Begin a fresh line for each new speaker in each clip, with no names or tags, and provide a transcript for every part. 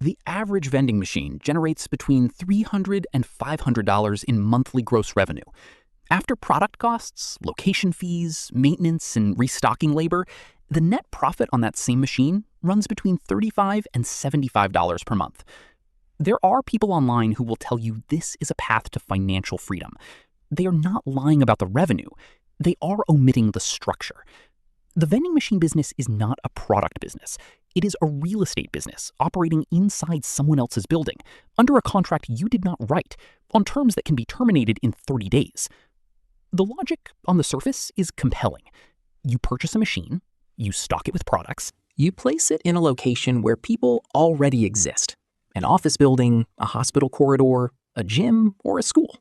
The average vending machine generates between $300 and $500 in monthly gross revenue. After product costs, location fees, maintenance, and restocking labor, the net profit on that same machine runs between $35 and $75 per month. There are people online who will tell you this is a path to financial freedom. They are not lying about the revenue. They are omitting the structure. The vending machine business is not a product business. It is a real estate business operating inside someone else's building, under a contract you did not write, on terms that can be terminated in 30 days. The logic on the surface is compelling. You purchase a machine, you stock it with products, you place it in a location where people already exist. An office building, a hospital corridor, a gym, or a school.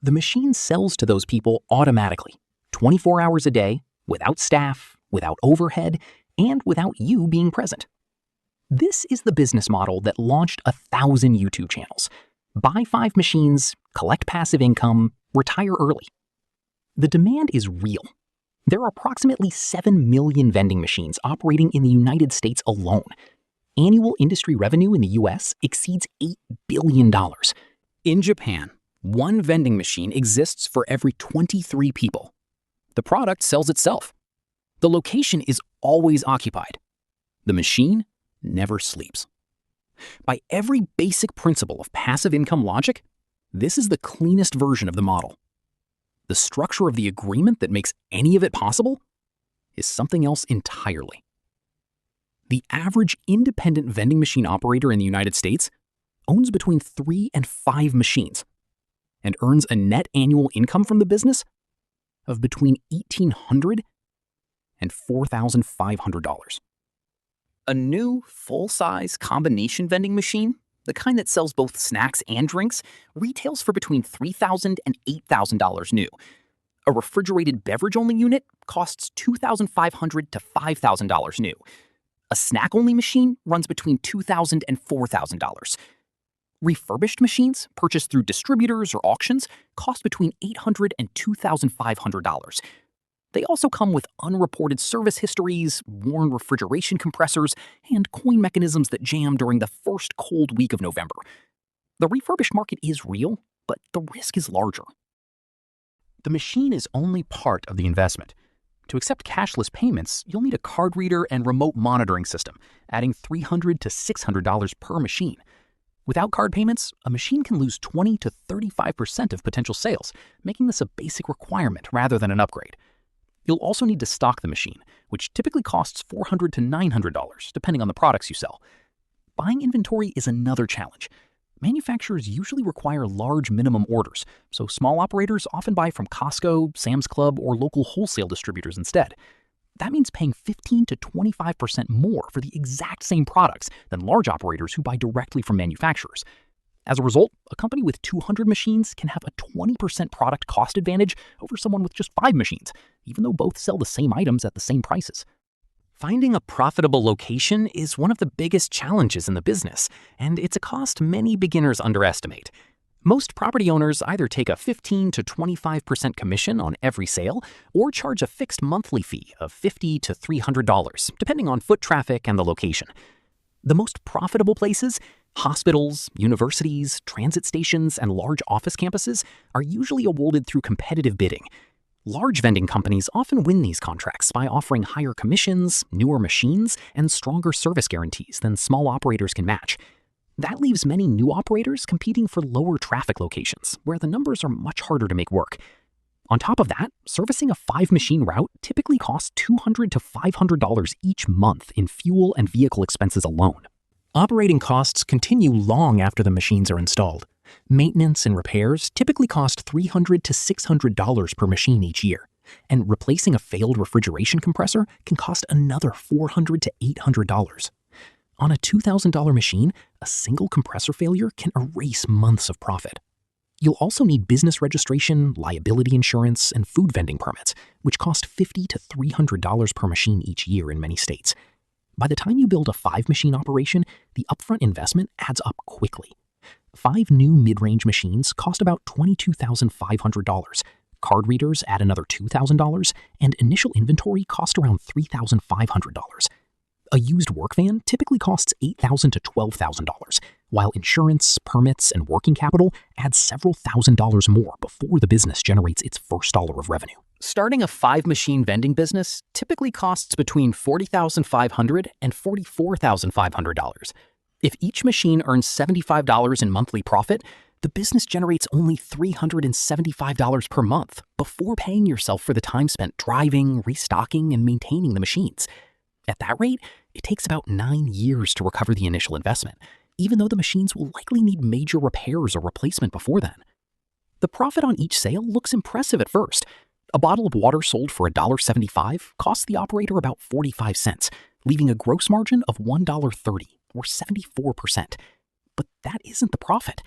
The machine sells to those people automatically, 24 hours a day, without staff, without overhead, and without you being present. This is the business model that launched 1,000 YouTube channels. Buy 5 machines, collect passive income, retire early. The demand is real. There are approximately 7 million vending machines operating in the United States alone. Annual industry revenue in the US exceeds $8 billion. In Japan, one vending machine exists for every 23 people. The product sells itself. The location is always occupied. The machine never sleeps. By every basic principle of passive income logic, this is the cleanest version of the model. The structure of the agreement that makes any of it possible is something else entirely. The average independent vending machine operator in the United States owns between 3 and 5 machines and earns a net annual income from the business of between $1,800 and $4,500. A new full-size combination vending machine, the kind that sells both snacks and drinks, retails for between $3,000 and $8,000 new. A refrigerated beverage-only unit costs $2,500 to $5,000 new. A snack-only machine runs between $2,000 and $4,000. Refurbished machines, purchased through distributors or auctions, cost between $800 and $2,500. They also come with unreported service histories, worn refrigeration compressors, and coin mechanisms that jam during the first cold week of November. The refurbished market is real, but the risk is larger. The machine is only part of the investment. To accept cashless payments, you'll need a card reader and remote monitoring system, adding $300 to $600 per machine. Without card payments, a machine can lose 20 to 35% of potential sales, making this a basic requirement rather than an upgrade. You'll also need to stock the machine, which typically costs $400 to $900, depending on the products you sell. Buying inventory is another challenge. Manufacturers usually require large minimum orders, so small operators often buy from Costco, Sam's Club, or local wholesale distributors instead. That means paying 15 to 25% more for the exact same products than large operators who buy directly from manufacturers. As a result, a company with 200 machines can have a 20% product cost advantage over someone with just 5 machines, even though both sell the same items at the same prices. Finding a profitable location is one of the biggest challenges in the business, and it's a cost many beginners underestimate. Most property owners either take a 15 to 25% commission on every sale or charge a fixed monthly fee of $50 to $300, depending on foot traffic and the location. The most profitable places, hospitals, universities, transit stations, and large office campuses, are usually awarded through competitive bidding. Large vending companies often win these contracts by offering higher commissions, newer machines, and stronger service guarantees than small operators can match. That leaves many new operators competing for lower traffic locations, where the numbers are much harder to make work. On top of that, servicing a 5-machine route typically costs $200 to $500 each month in fuel and vehicle expenses alone. Operating costs continue long after the machines are installed. Maintenance and repairs typically cost $300 to $600 per machine each year, and replacing a failed refrigeration compressor can cost another $400 to $800. On a $2,000 machine, a single compressor failure can erase months of profit. You'll also need business registration, liability insurance, and food vending permits, which cost $50 to $300 per machine each year in many states. By the time you build a 5-machine operation, the upfront investment adds up quickly. 5 new mid-range machines cost about $22,500. Card readers add another $2,000, and initial inventory cost around $3,500. A used work van typically costs $8,000 to $12,000, while insurance, permits, and working capital add several $1,000s more before the business generates its first dollar of revenue. Starting a 5-machine vending business typically costs between $40,500 and $44,500. If each machine earns $75 in monthly profit, the business generates only $375 per month before paying yourself for the time spent driving, restocking, and maintaining the machines. At that rate, it takes about 9 years to recover the initial investment, even though the machines will likely need major repairs or replacement before then. The profit on each sale looks impressive at first. A bottle of water sold for $1.75 costs the operator about 45 cents, leaving a gross margin of $1.30, or 74%. But that isn't the profit.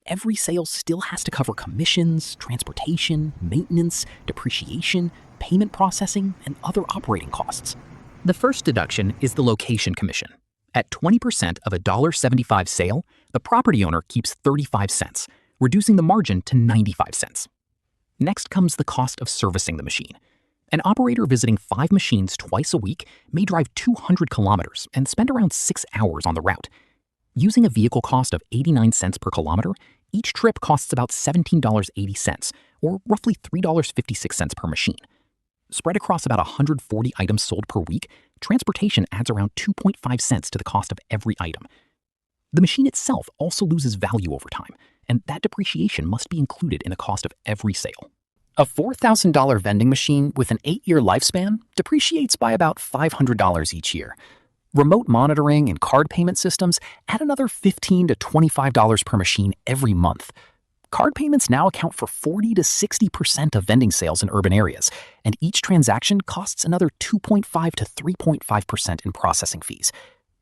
Every sale still has to cover commissions, transportation, maintenance, depreciation, payment processing, and other operating costs. The first deduction is the location commission. At 20% of a $1.75 sale, the property owner keeps 35 cents, reducing the margin to 95 cents. Next comes the cost of servicing the machine. An operator visiting 5 machines twice a week may drive 200 kilometers and spend around 6 hours on the route. Using a vehicle cost of 89 cents per kilometer, each trip costs about $17.80, or roughly $3.56 per machine. Spread across about 140 items sold per week, transportation adds around 2.5 cents to the cost of every item. The machine itself also loses value over time, and that depreciation must be included in the cost of every sale. A $4,000 vending machine with an 8-year lifespan depreciates by about $500 each year. Remote monitoring and card payment systems add another $15 to $25 per machine every month. Card payments now account for 40 to 60% of vending sales in urban areas, and each transaction costs another 2.5 to 3.5% in processing fees.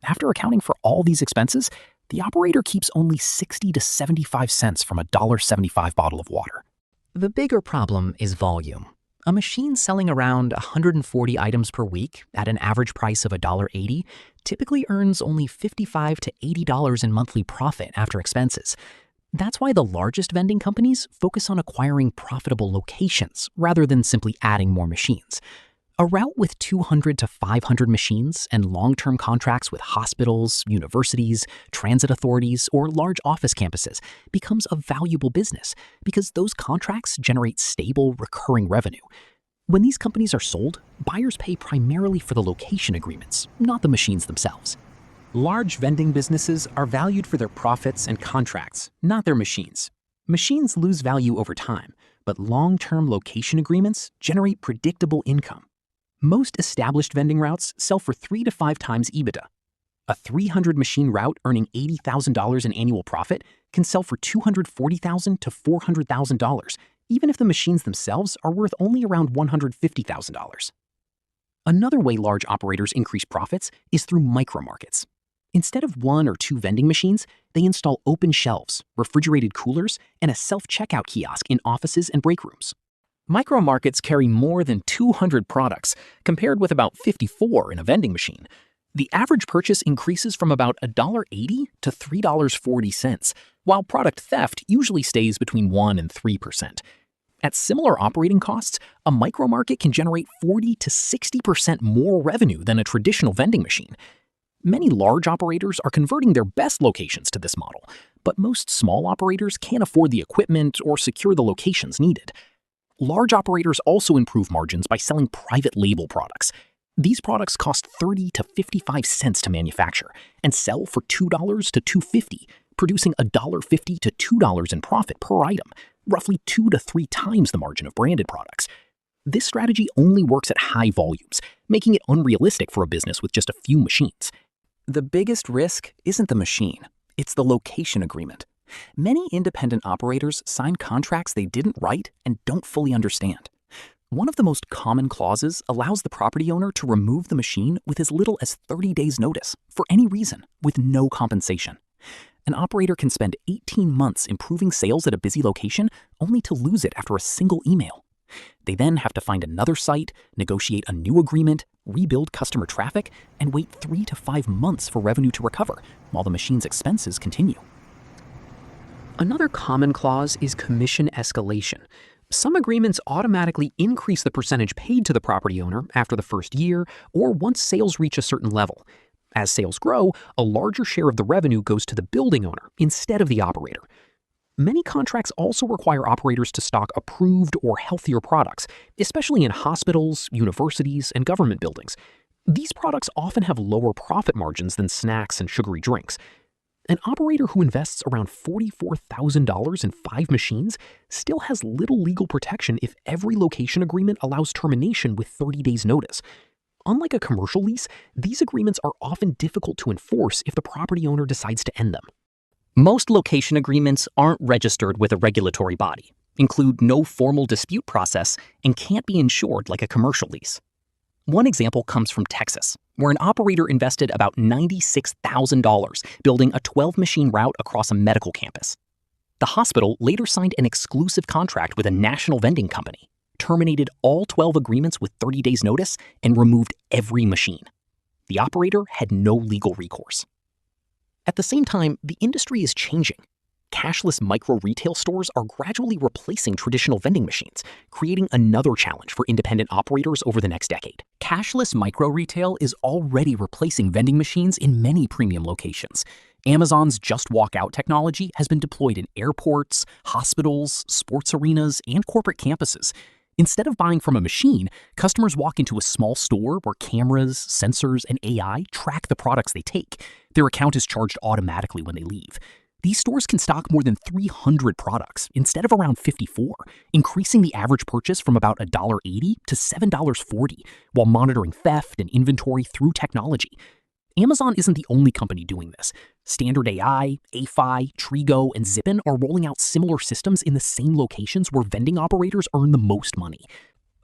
After accounting for all these expenses, the operator keeps only 60 to 75 cents from a $1.75 bottle of water. The bigger problem is volume. A machine selling around 140 items per week at an average price of $1.80 typically earns only $55 to $80 in monthly profit after expenses. That's why the largest vending companies focus on acquiring profitable locations rather than simply adding more machines. A route with 200 to 500 machines and long-term contracts with hospitals, universities, transit authorities, or large office campuses becomes a valuable business because those contracts generate stable, recurring revenue. When these companies are sold, buyers pay primarily for the location agreements, not the machines themselves. Large vending businesses are valued for their profits and contracts, not their machines. Machines lose value over time, but long-term location agreements generate predictable income. Most established vending routes sell for 3 to 5 times EBITDA. A 300-machine route earning $80,000 in annual profit can sell for $240,000 to $400,000, even if the machines themselves are worth only around $150,000. Another way large operators increase profits is through micro-markets. Instead of 1 or 2 vending machines, they install open shelves, refrigerated coolers, and a self-checkout kiosk in offices and break rooms. Micro-markets carry more than 200 products, compared with about 54 in a vending machine. The average purchase increases from about $1.80 to $3.40, while product theft usually stays between 1% and 3%. At similar operating costs, a micro-market can generate 40 to 60% more revenue than a traditional vending machine. Many large operators are converting their best locations to this model, but most small operators can't afford the equipment or secure the locations needed. Large operators also improve margins by selling private label products. These products cost 30 to 55 cents to manufacture and sell for $2 to $2.50, producing $1.50 to $2 in profit per item, roughly 2 to 3 times the margin of branded products. This strategy only works at high volumes, making it unrealistic for a business with just a few machines. The biggest risk isn't the machine, it's the location agreement. Many independent operators sign contracts they didn't write and don't fully understand. One of the most common clauses allows the property owner to remove the machine with as little as 30 days' notice, for any reason, with no compensation. An operator can spend 18 months improving sales at a busy location only to lose it after a single email. They then have to find another site, negotiate a new agreement, rebuild customer traffic, and wait 3 to 5 months for revenue to recover, while the machine's expenses continue. Another common clause is commission escalation. Some agreements automatically increase the percentage paid to the property owner after the first year or once sales reach a certain level. As sales grow, a larger share of the revenue goes to the building owner instead of the operator. Many contracts also require operators to stock approved or healthier products, especially in hospitals, universities, and government buildings. These products often have lower profit margins than snacks and sugary drinks. An operator who invests around $44,000 in 5 machines still has little legal protection if every location agreement allows termination with 30 days notice. Unlike a commercial lease, these agreements are often difficult to enforce if the property owner decides to end them. Most location agreements aren't registered with a regulatory body, include no formal dispute process, and can't be insured like a commercial lease. One example comes from Texas, where an operator invested about $96,000 building a 12-machine route across a medical campus. The hospital later signed an exclusive contract with a national vending company, terminated all 12 agreements with 30 days notice, and removed every machine. The operator had no legal recourse. At the same time, the industry is changing. Cashless micro-retail stores are gradually replacing traditional vending machines, creating another challenge for independent operators over the next decade. Cashless micro-retail is already replacing vending machines in many premium locations. Amazon's Just Walk Out technology has been deployed in airports, hospitals, sports arenas, and corporate campuses. Instead of buying from a machine, customers walk into a small store where cameras, sensors, and AI track the products they take. Their account is charged automatically when they leave. These stores can stock more than 300 products instead of around 54, increasing the average purchase from about $1.80 to $7.40 while monitoring theft and inventory through technology. Amazon isn't the only company doing this. Standard AI, AFI, Trigo, and Zippin are rolling out similar systems in the same locations where vending operators earn the most money.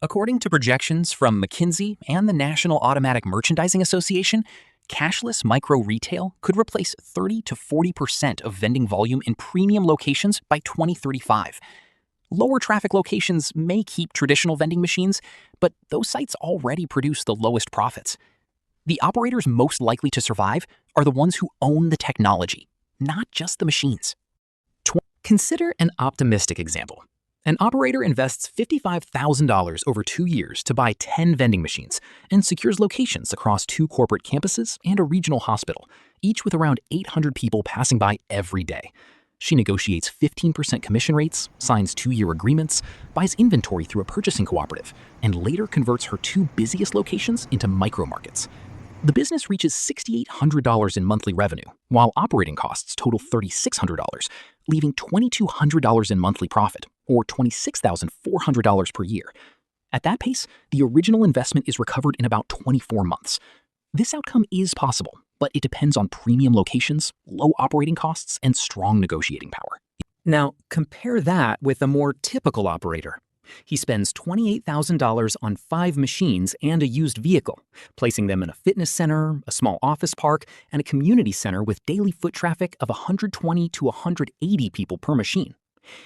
According to projections from McKinsey and the National Automatic Merchandising Association, cashless micro-retail could replace 30 to 40% of vending volume in premium locations by 2035. Lower traffic locations may keep traditional vending machines, but those sites already produce the lowest profits. The operators most likely to survive are the ones who own the technology, not just the machines. Consider an optimistic example. An operator invests $55,000 over 2 years to buy 10 vending machines and secures locations across 2 corporate campuses and a regional hospital, each with around 800 people passing by every day. She negotiates 15% commission rates, signs 2-year agreements, buys inventory through a purchasing cooperative, and later converts her 2 busiest locations into micro-markets. The business reaches $6,800 in monthly revenue, while operating costs total $3,600, leaving $2,200 in monthly profit, or $26,400 per year. At that pace, the original investment is recovered in about 24 months. This outcome is possible, but it depends on premium locations, low operating costs, and strong negotiating power. Now, compare that with a more typical operator. He spends $28,000 on 5 machines and a used vehicle, placing them in a fitness center, a small office park, and a community center with daily foot traffic of 120 to 180 people per machine.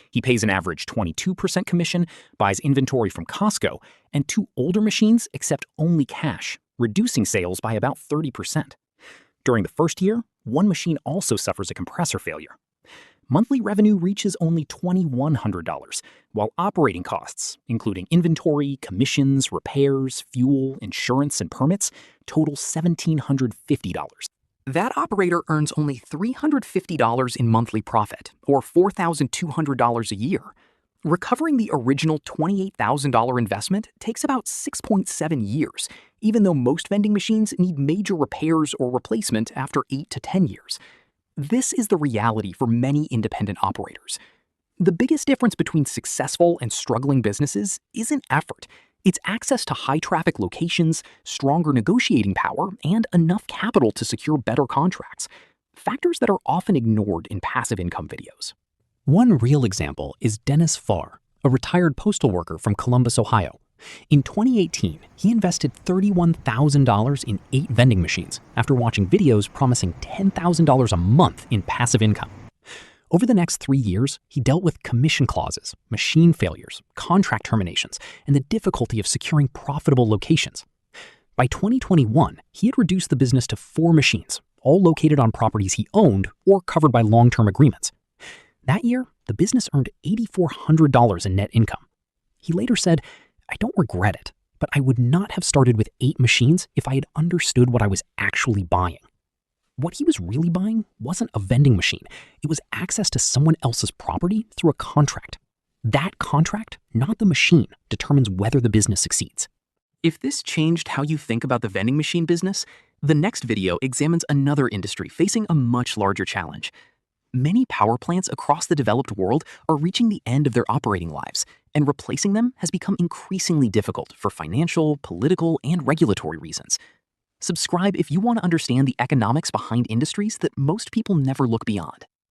He pays an average 22% commission, buys inventory from Costco, and 2 older machines accept only cash, reducing sales by about 30%. During the first year, 1 machine also suffers a compressor failure. Monthly revenue reaches only $2,100, while operating costs, including inventory, commissions, repairs, fuel, insurance, and permits, total $1,750. That operator earns only $350 in monthly profit, or $4,200 a year. Recovering the original $28,000 investment takes about 6.7 years, even though most vending machines need major repairs or replacement after 8 to 10 years. This is the reality for many independent operators. The biggest difference between successful and struggling businesses isn't effort. It's access to high-traffic locations, stronger negotiating power, and enough capital to secure better contracts, factors that are often ignored in passive income videos. One real example is Dennis Farr, a retired postal worker from Columbus, Ohio. In 2018, he invested $31,000 in 8 vending machines after watching videos promising $10,000 a month in passive income. Over the next 3 years, he dealt with commission clauses, machine failures, contract terminations, and the difficulty of securing profitable locations. By 2021, he had reduced the business to 4 machines, all located on properties he owned or covered by long-term agreements. That year, the business earned $8,400 in net income. He later said, "I don't regret it, but I would not have started with 8 machines if I had understood what I was actually buying." What he was really buying wasn't a vending machine. It was access to someone else's property through a contract. That contract, not the machine, determines whether the business succeeds. If this changed how you think about the vending machine business, the next video examines another industry facing a much larger challenge. Many power plants across the developed world are reaching the end of their operating lives, and replacing them has become increasingly difficult for financial, political, and regulatory reasons. Subscribe if you want to understand the economics behind industries that most people never look beyond.